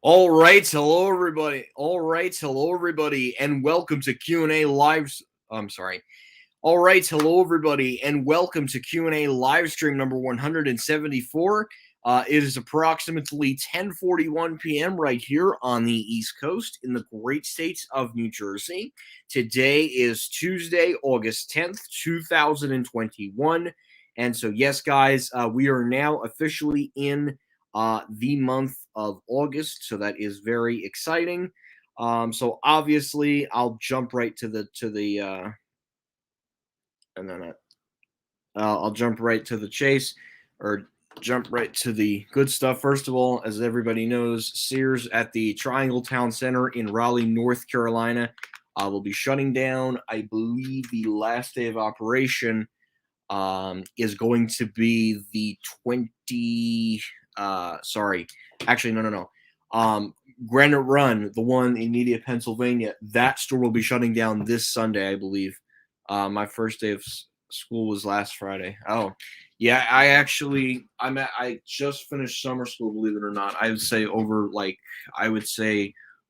All right, hello everybody. Hello everybody, and welcome to Q&A lives. I'm sorry. All right, hello everybody, and welcome to Q&A live stream number 174. It is approximately 10:41 p.m. right here on the East Coast in the great state of New Jersey. Today is Tuesday, August 10th, 2021. And so, yes, guys, we are now officially in the month of August, so that is very exciting. So obviously, I'll jump right to the and then I'll jump right to the chase, or jump right to the good stuff. First of all, as everybody knows, Sears at the Triangle Town Center in Raleigh, North Carolina, will be shutting down. I believe the last day of operation is going to be the 20. Sorry, actually, no. Granite Run, the one in Media, Pennsylvania, that store will be shutting down this Sunday, I believe. My first day of school was last Friday. Oh, yeah, I just finished summer school, believe it or not. I would say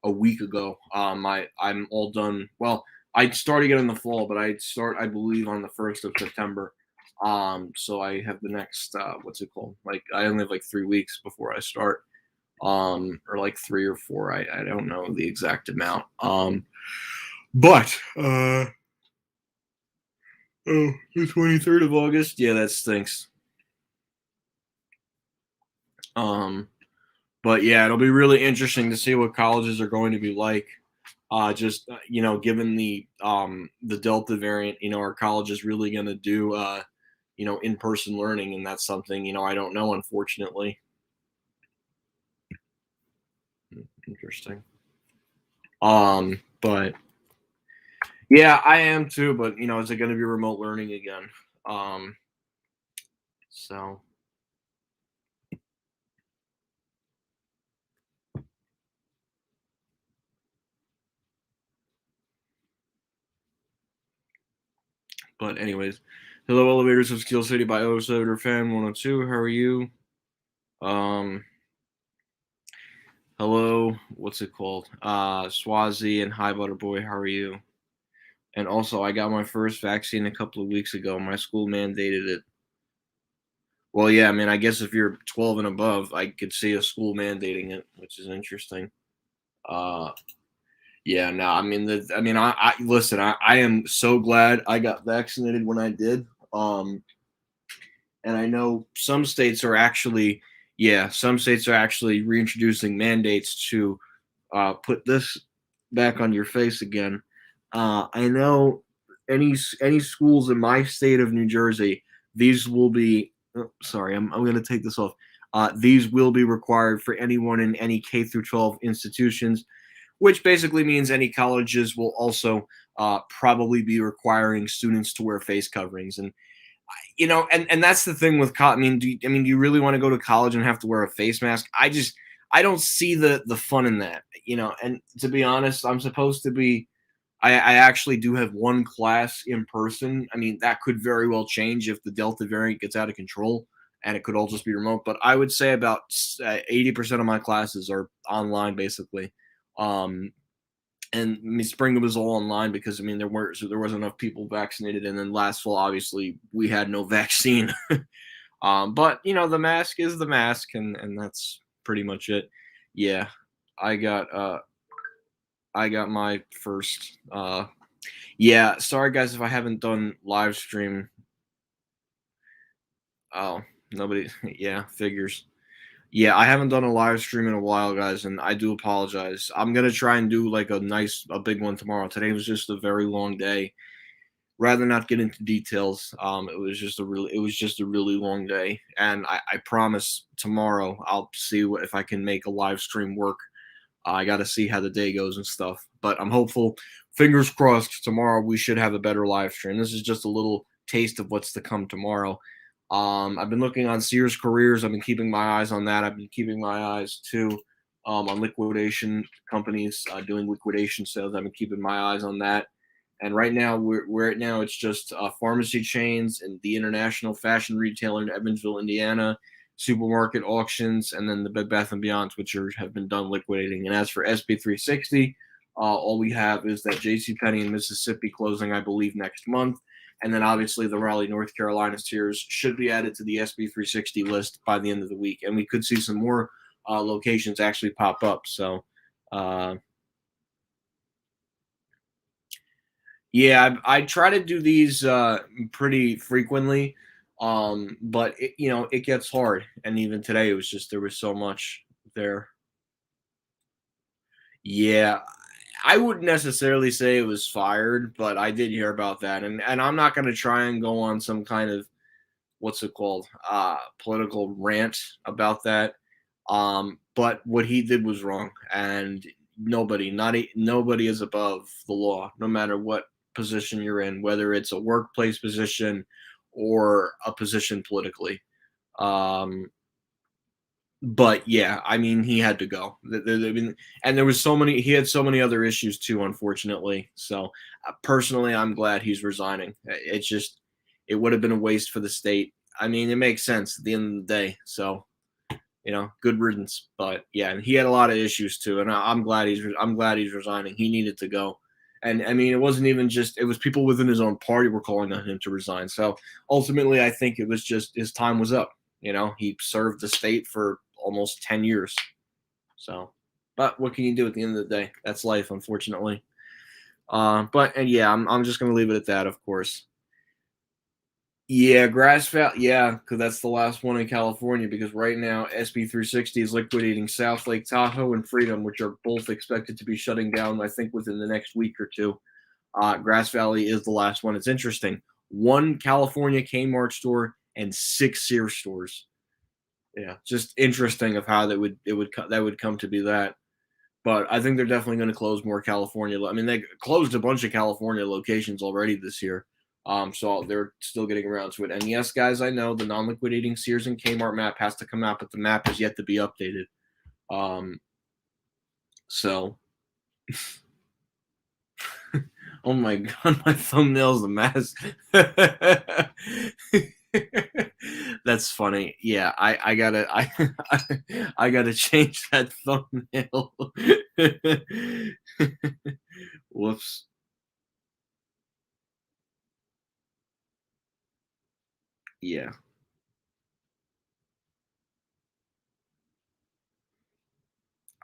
a week ago. I'm all done. Well, I started it in the fall, but I believe, on the 1st of September. So I have the next what's it called? Like, I only have like 3 weeks before I start. Or like 3 or 4. I don't know the exact amount. But the 23rd of August. Yeah, that stinks. Um, but yeah, it'll be really interesting to see what colleges are going to be like. Just given the Delta variant, our college is really going to do in-person learning, and that's something I don't know, unfortunately. Interesting. But yeah, I am too. But is it going to be remote learning again? Um, so But anyways, hello, elevators of Steel City by Osader Fan 102. How are you? Um, hello, what's it called? Swazi and Hi Butter Boy. How are you? And also, I got my first vaccine a couple of weeks ago. My school mandated it. Well, yeah, I mean, I guess if you're 12 and above, I could see a school mandating it, which is interesting. Uh, yeah, no, I mean, I listen. I am so glad I got vaccinated when I did. And I know some states are actually reintroducing mandates to put this back on your face again. I know any schools in my state of New Jersey, these will be. Oh, sorry, I'm going to take this off. These will be required for anyone in any K through 12 institutions, which basically means any colleges will also probably be requiring students to wear face coverings. And and that's the thing with college. Do you really want to go to college and have to wear a face mask? I don't see the fun in that. And to be honest, I'm supposed to be. I actually do have one class in person. I mean, that could very well change if the Delta variant gets out of control, and it could all just be remote. But I would say about 80% of my classes are online, basically. Um, and spring was all online because there wasn't enough people vaccinated, and then last fall, obviously, we had no vaccine. But the mask is the mask, and that's pretty much it. Yeah, I got uh I got my first. Yeah, sorry guys if I haven't done live stream. Oh, nobody. Yeah, figures. Yeah, I haven't done a live stream in a while, guys, and I do apologize. I'm gonna try and do like a big one tomorrow. Today was just a very long day. Rather not get into details. It was just a really long day, and I promise tomorrow I'll see if I can make a live stream work. I got to see how the day goes and stuff, but I'm hopeful. Fingers crossed. Tomorrow we should have a better live stream. This is just a little taste of what's to come tomorrow. I've been looking on Sears Careers. I've been keeping my eyes on that. I've been keeping my eyes too on liquidation companies doing liquidation sales. I've been keeping my eyes on that. And right now, it's just pharmacy chains and the international fashion retailer in Evansville, Indiana. supermarket auctions, and then the Bed Bath and Beyonds, which have been done liquidating. And as for SB360, all we have is that JCPenney in Mississippi closing, I believe, next month. And then obviously the Raleigh, North Carolina Sears should be added to the SB360 list by the end of the week. And we could see some more locations actually pop up. So, yeah, I try to do these pretty frequently, but it gets hard. And even today, it was just there was so much there. Yeah, I wouldn't necessarily say it was fired, but I did hear about that, and I'm not going to try and go on some kind of what's it called political rant about that. But what he did was wrong, and nobody is above the law, no matter what position you're in, whether it's a workplace position or a position politically. Um, but yeah, I mean, he had to go. And there was so many. He had so many other issues too, unfortunately. So personally, I'm glad he's resigning. It would have been a waste for the state. I mean, it makes sense at the end of the day. So good riddance. But yeah, and he had a lot of issues too, and I'm glad he's resigning. He needed to go. And I mean, it wasn't even just, it was people within his own party were calling on him to resign. So ultimately, I think it was just his time was up. He served the state for almost 10 years. So, but what can you do at the end of the day? That's life, unfortunately. And yeah, I'm just going to leave it at that, of course. Yeah, Grass Valley. Yeah, because that's the last one in California. Because right now, SB360 is liquidating South Lake Tahoe and Freedom, which are both expected to be shutting down, I think, within the next week or two. Grass Valley is the last one. It's interesting. One California Kmart store and 6 Sears stores. Yeah, just interesting of how that would come to be that. But I think they're definitely going to close more California. I mean, they closed a bunch of California locations already this year. So they're still getting around to it. And yes, guys, I know the non-liquidating Sears and Kmart map has to come out, but the map is yet to be updated. So, oh my god, my thumbnail's a mess. That's funny. Yeah, I gotta I gotta change that thumbnail. Whoops. Yeah.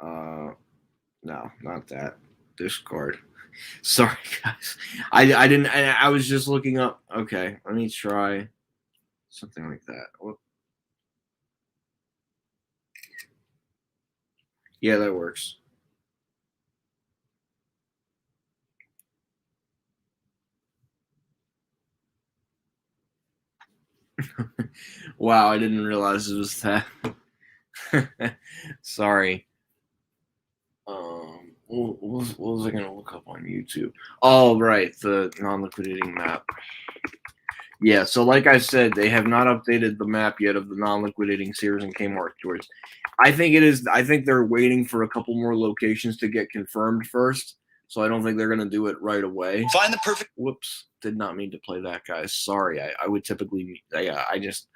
No, not that. Discord. Sorry, guys. I didn't. I was just looking up. Okay, let me try something like that. Yeah, that works. Wow, I didn't realize it was that. Sorry. What was I gonna look up on YouTube? Oh, right, the non-liquidating map. Yeah, so like I said, they have not updated the map yet of the non-liquidating Sears and Kmart stores. I think it is. I think they're waiting for a couple more locations to get confirmed first. So I don't think they're gonna do it right away. Find the perfect. Whoops, did not mean to play that, guys. Sorry. I would typically. Yeah, I just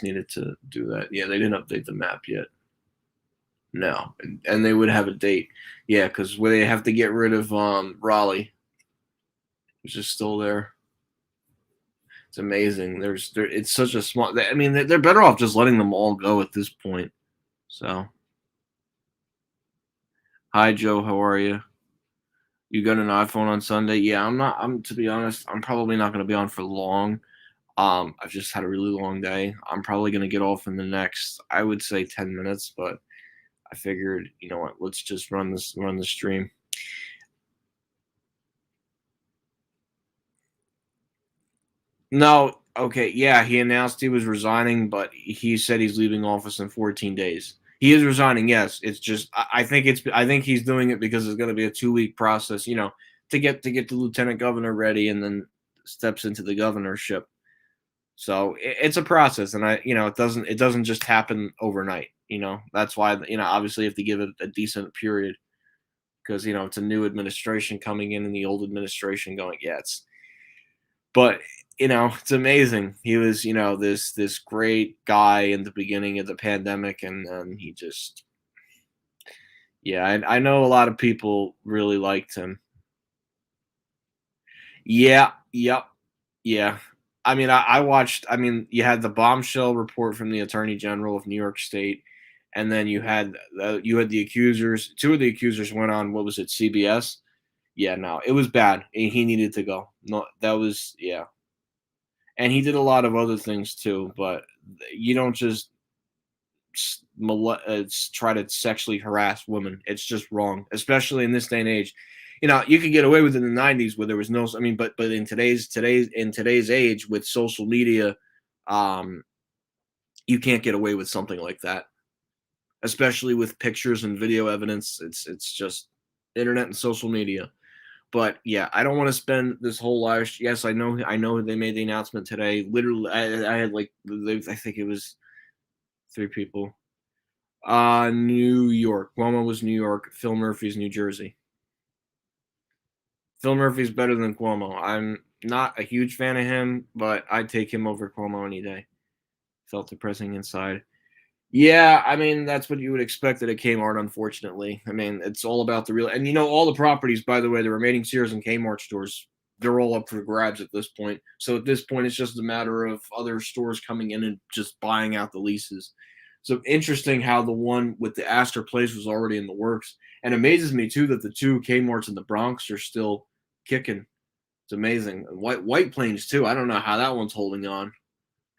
needed to do that. Yeah, they didn't update the map yet. No, and they would have a date. Yeah, because where they have to get rid of Raleigh, which is still there. It's amazing. It's such a small. I mean, they're better off just letting them all go at this point. So, hi Joe, how are you? You got an iPhone on Sunday? Yeah, I'm not. I'm to be honest, I'm probably not going to be on for long. I've just had a really long day. I'm probably going to get off in the next, I would say, 10 minutes, but I figured, you know what? Let's just run the stream. No, okay, yeah, he announced he was resigning, but he said he's leaving office in 14 days. He is resigning, yes. It's just I think he's doing it because it's going to be a 2-week process, to get the lieutenant governor ready, and then steps into the governorship. So it's a process, and it doesn't just happen overnight. That's why obviously you have to give it a decent period, because it's a new administration coming in and the old administration going, yeah, but it's amazing. He was, this great guy in the beginning of the pandemic, and then he just, yeah, I know a lot of people really liked him. Yeah, yep, yeah. I mean, I watched. I mean, you had the bombshell report from the Attorney General of New York State, and then you had the accusers. Two of the accusers went on, what was it, CBS? Yeah, no, it was bad. He needed to go. No, that was, yeah. And he did a lot of other things too, but you don't just try to sexually harass women. It's just wrong, especially in this day and age. You could get away with it in the '90s where there was no. I mean, but in today's age with social media, um, you can't get away with something like that, especially with pictures and video evidence. It's just internet and social media. But yeah, I don't want to spend this whole live. Yes, I know they made the announcement today. Literally, I had like I think it was three people. New York. Cuomo was New York. Phil Murphy's New Jersey. Phil Murphy's better than Cuomo. I'm not a huge fan of him, but I'd take him over Cuomo any day. Felt depressing inside. Yeah, I mean that's what you would expect at a Kmart. Unfortunately, I mean it's all about the real. And all the properties. By the way, the remaining Sears and Kmart stores, they're all up for grabs at this point. So at this point, it's just a matter of other stores coming in and just buying out the leases. So interesting how the one with the Astor Place was already in the works, and amazes me too that the two Kmart's in the Bronx are still kicking. It's amazing. And White Plains too. I don't know how that one's holding on.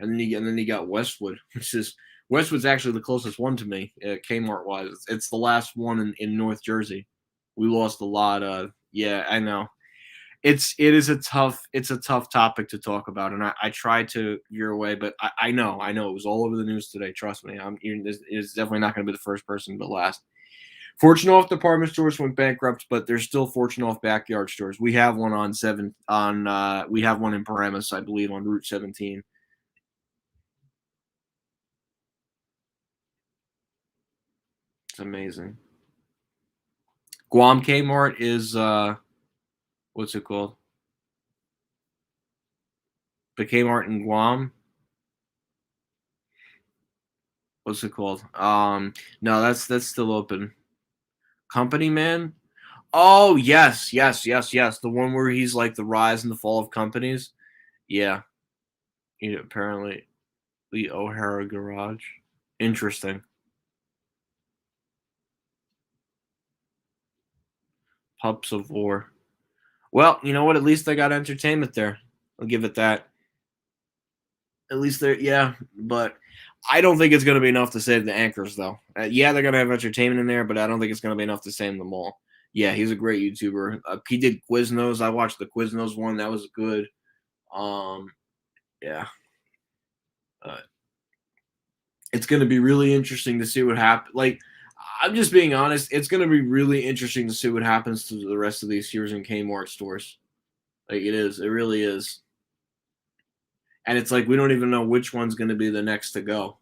And then you got Westwood, which is Westwood's actually the closest one to me, Kmart wise. It's the last one in North Jersey. We lost a lot. Yeah, I know. It's a tough topic to talk about, and I tried to veer away, but I know it was all over the news today. Trust me, it's definitely not going to be the first person, but last. Fortune off department stores went bankrupt, but there's still Fortune off backyard stores. We have one we have one in Paramus, I believe, on Route 17. It's amazing. Guam Kmart is what's it called? The Kmart in Guam. What's it called? No, that's still open. Company Man. Oh yes, yes, yes, yes. The one where he's like the rise and the fall of companies. Yeah, apparently the O'Hara Garage. Interesting. Pups of War. Well, you know what? At least they got entertainment there. I'll give it that. At least they're, yeah, but I don't think it's going to be enough to save the anchors, though. Yeah, they're going to have entertainment in there, but I don't think it's going to be enough to save them all. Yeah, he's a great YouTuber. He did Quiznos. I watched the Quiznos one. That was good. Um, yeah. Uh, it's going to be really interesting to see what happens. Like, I'm just being honest. It's going to be really interesting to see what happens to the rest of these Sears and Kmart stores. Like, it is. It really is. And it's like we don't even know which one's going to be the next to go.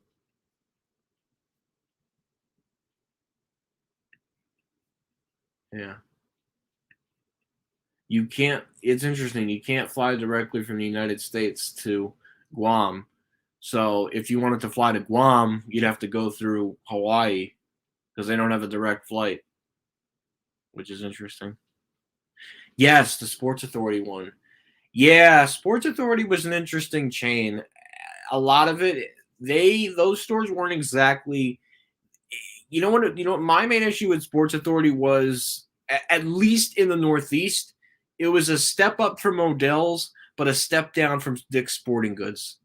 Yeah. You can't, it's interesting. You can't fly directly from the United States to Guam. So if you wanted to fly to Guam, you'd have to go through Hawaii because they don't have a direct flight, which is interesting. Yes, the Sports Authority one. Yeah, Sports Authority was an interesting chain. A lot of it, those stores weren't exactly. My main issue with Sports Authority was at least in the Northeast, it was a step up from Modell's, but a step down from Dick's Sporting Goods.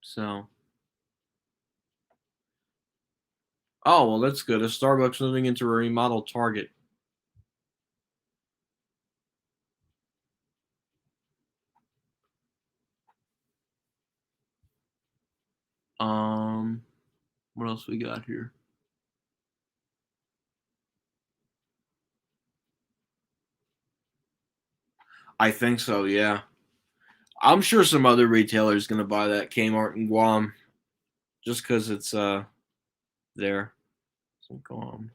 So, oh well, that's good. A Starbucks moving into a remodeled Target. Um, what else we got here? I think so. Yeah, I'm sure some other retailer is going to buy that Kmart in Guam just because it's there. So Guam.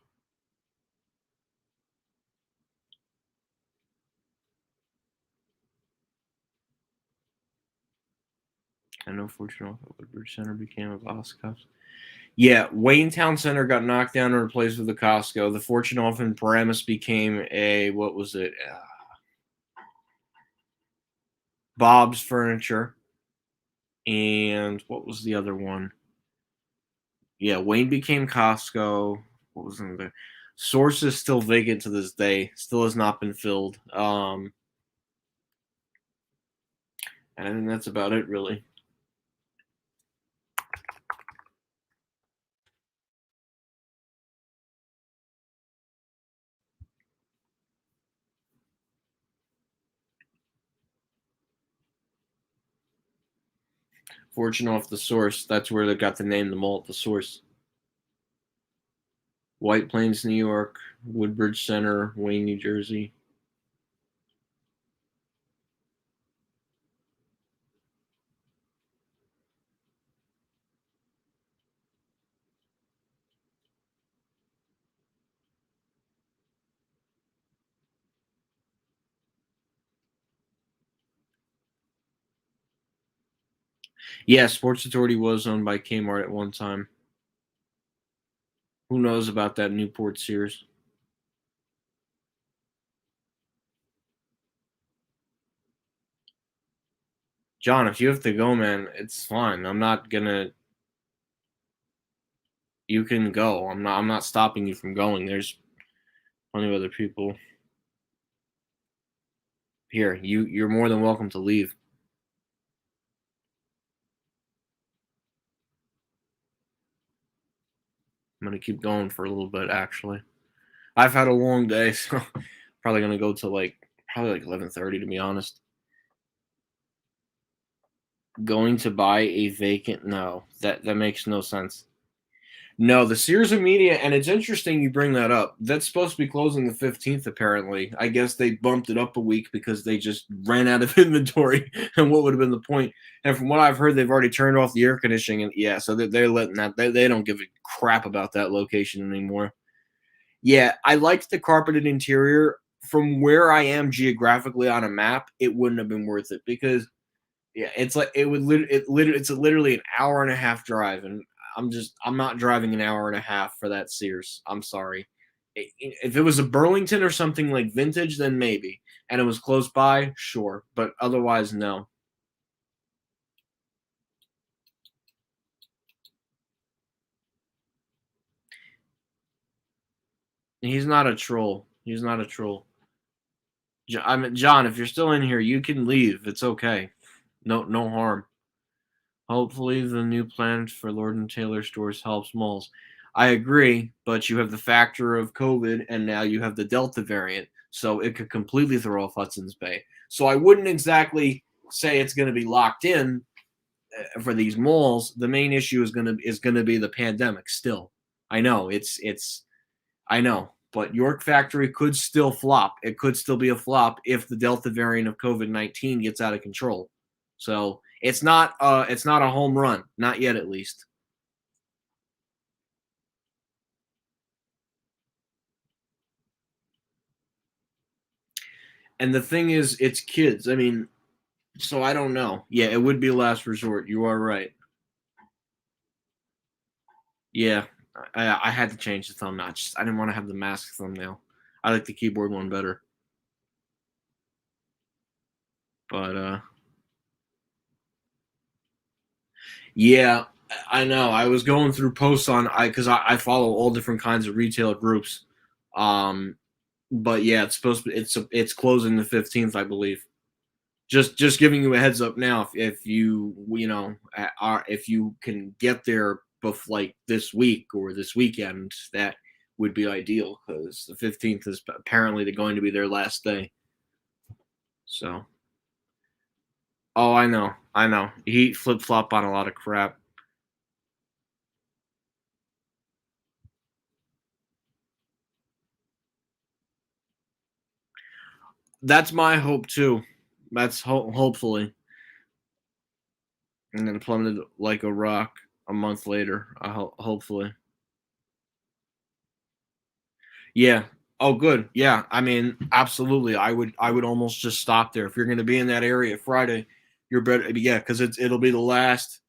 I know Fortune Woodbridge Center became a Costco. Yeah, Wayne Town Center got knocked down and replaced with a Costco. The Fortune in Paramus became a, what was it? Bob's Furniture. And what was the other one? Yeah, Wayne became Costco. What was another? Source is still vacant to this day. Still has not been filled. And I think that's about it, really. Fortune off the Source. That's where they got the name, the mall at the Source. White Plains, New York. Woodbridge Center, Wayne, New Jersey. Yeah, Sports Authority was owned by Kmart at one time. Who knows about that Newport Sears? John, if you have to go, man, it's fine. I'm not gonna. You can go. I'm not stopping you from going. There's plenty of other people here. You're more than welcome to leave. I'm gonna keep going for a little bit. Actually, I've had a long day, so probably gonna go to probably like 11:30 to be honest. Going to buy a vacant? No, that makes no sense. No, the Sears Media, and it's interesting you bring that up. That's supposed to be closing the 15th, apparently. I guess they bumped it up a week because they just ran out of inventory, and what would have been the point? And from what I've heard, they've already turned off the air conditioning, and yeah, so they're letting that. They don't give a crap about that location anymore. Yeah, I liked the carpeted interior. From where I am geographically on a map, it wouldn't have been worth it because yeah, it's like it would it's literally an hour and a half drive, and I'm not driving an hour and a half for that Sears. I'm sorry. If it was a Burlington or something like vintage, then maybe, and it was close by, sure, but otherwise, no. He's not a troll. He's not a troll. I mean, John, if you're still in here, you can leave. It's okay. No harm. Hopefully, the new plan for Lord and Taylor stores helps malls. I agree, but you have the factor of COVID, and now you have the Delta variant, so it could completely throw off Hudson's Bay. So I wouldn't exactly say it's going to be locked in for these malls. The main issue is going to be the pandemic. Still, I know I know, but York Factory could still flop. It could still be a flop if the Delta variant of COVID-19 gets out of control. So it's not a home run, not yet at least. And the thing is, it's kids. I mean, so I don't know. Yeah, it would be last resort. You are right. Yeah, I had to change the thumbnail. I didn't want to have the mask thumbnail. I like the keyboard one better. But yeah, I know. I was going through posts on I follow all different kinds of retail groups. Um, but yeah, it's supposed to it's closing the 15th, I believe. Just giving you a heads up now. If you know are if you can get there like this week or this weekend, that would be ideal because the 15th is apparently going to be their last day. So, oh, I know. He flip flop on a lot of crap. That's my hope too. That's hopefully, and then plummeted like a rock a month later. Hopefully, yeah. Oh, good. Yeah. I mean, absolutely. I would almost just stop there if you're going to be in that area Friday. You're better, yeah, because it'll be the last.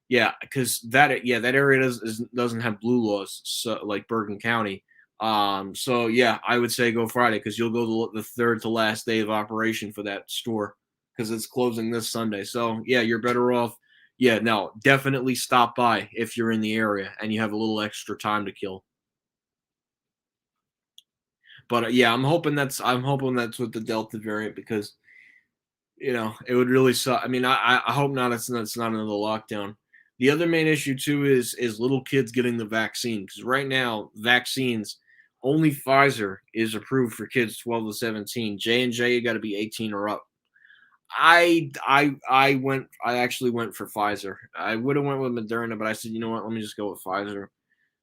Yeah, because that area doesn't have blue laws, so like Bergen County. So yeah, I would say go Friday because you'll go the third to last day of operation for that store because it's closing this Sunday. So yeah, you're better off. Yeah, no, definitely stop by if you're in the area and you have a little extra time to kill. But yeah, I'm hoping that's with the Delta variant because it would really suck. I mean, I hope not. It's not another lockdown. The other main issue too is little kids getting the vaccine because right now vaccines only Pfizer is approved for kids 12 to 17. J&J you got to be 18 or up. I actually went for Pfizer. I would have went with Moderna, but I said, you know what, let me just go with Pfizer.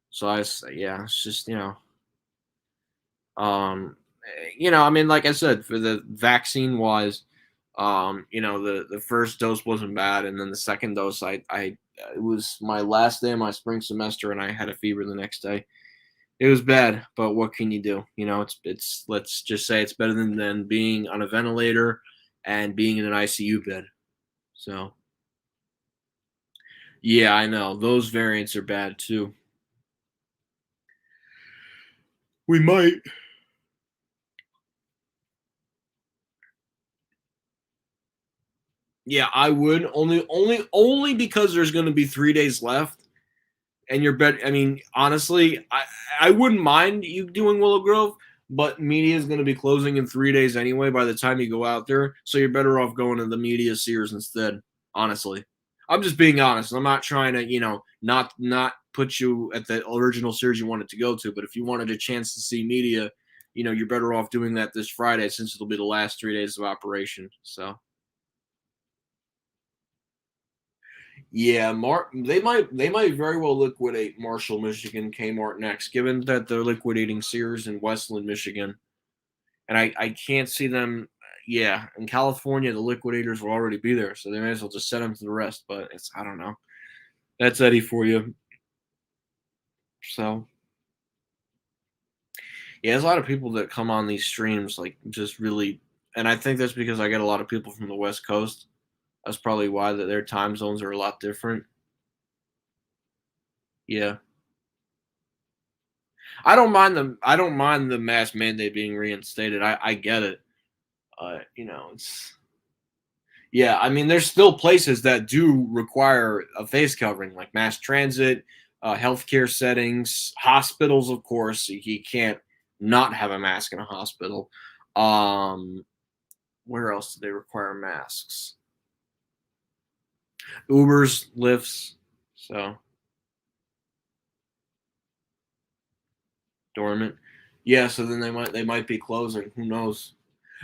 So yeah, it's just um, I mean, like I said, for the vaccine wise, the first dose wasn't bad, and then the second dose, I it was my last day of my spring semester, and I had a fever the next day. It was bad, but what can you do? It's let's just say it's better than being on a ventilator and being in an ICU bed. So yeah, I know those variants are bad too. We might. Yeah, I would only because there's going to be 3 days left, and you're bet. I mean, honestly, I wouldn't mind you doing Willow Grove, but media is going to be closing in 3 days anyway. By the time you go out there, so you're better off going to the media Sears instead. Honestly, I'm just being honest. I'm not trying to not put you at the original Sears you wanted to go to, but if you wanted a chance to see media, you're better off doing that this Friday since it'll be the last 3 days of operation. So. Yeah, they might very well liquidate Marshall, Michigan, Kmart next, given that they're liquidating Sears in Westland, Michigan, and I can't see them. Yeah, in California, the liquidators will already be there, so they may as well just send them to the rest. But I don't know. That's Eddie for you. So yeah, there's a lot of people that come on these streams like just really, and I think that's because I get a lot of people from the West Coast. That's probably why that their time zones are a lot different. Yeah. I don't mind the mask mandate being reinstated. I get it. It's yeah. I mean, there's still places that do require a face covering, like mass transit, healthcare settings, hospitals. Of course, you can't not have a mask in a hospital. Um, where else do they require masks? Ubers, lifts. So dormant. Yeah. So then they might be closing. Who knows?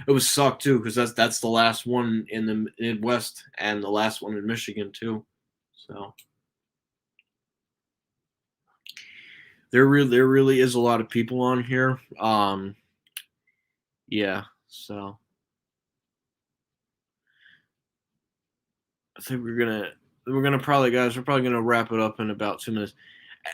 It was suck too because that's the last one in the Midwest and the last one in Michigan too. So there really is a lot of people on here. Yeah. So I think we're gonna probably guys we're probably gonna wrap it up in about 2 minutes.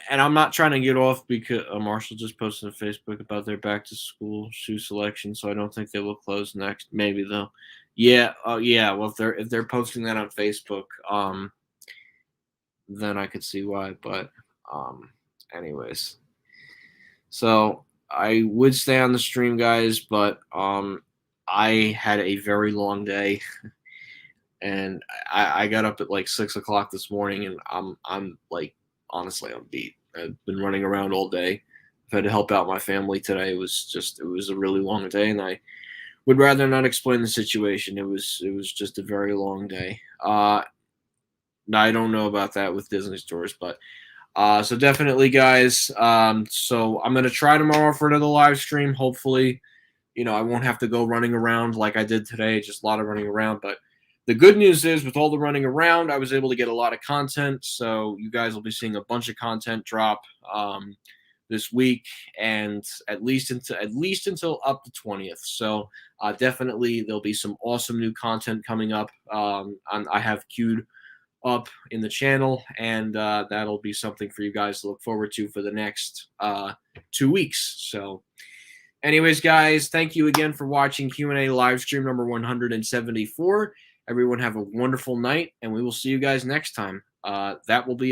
And I'm not trying to get off because Marshall just posted on Facebook about their back to school shoe selection, so I don't think they will close next. Maybe though. Yeah. Yeah. Well, if they're posting that on Facebook, then I could see why. But anyways, so I would stay on the stream, guys, but I had a very long day, and I got up at like 6 o'clock this morning, and I'm like honestly I'm beat. I've been running around all day. I've had to help out my family today. It was a really long day, and I would rather not explain the situation. It was just a very long day. I don't know about that with Disney stores, but so definitely, guys. So I'm gonna try tomorrow for another live stream. Hopefully, I won't have to go running around like I did today. Just a lot of running around. But the good news is, with all the running around, I was able to get a lot of content. So you guys will be seeing a bunch of content drop this week, and at least until up the 20th. So definitely, there'll be some awesome new content coming up. I have queued up in the channel, and that'll be something for you guys to look forward to for the next 2 weeks. So anyways, guys, thank you again for watching Q&A live stream number 174. Everyone have a wonderful night, and we will see you guys next time. That will be it.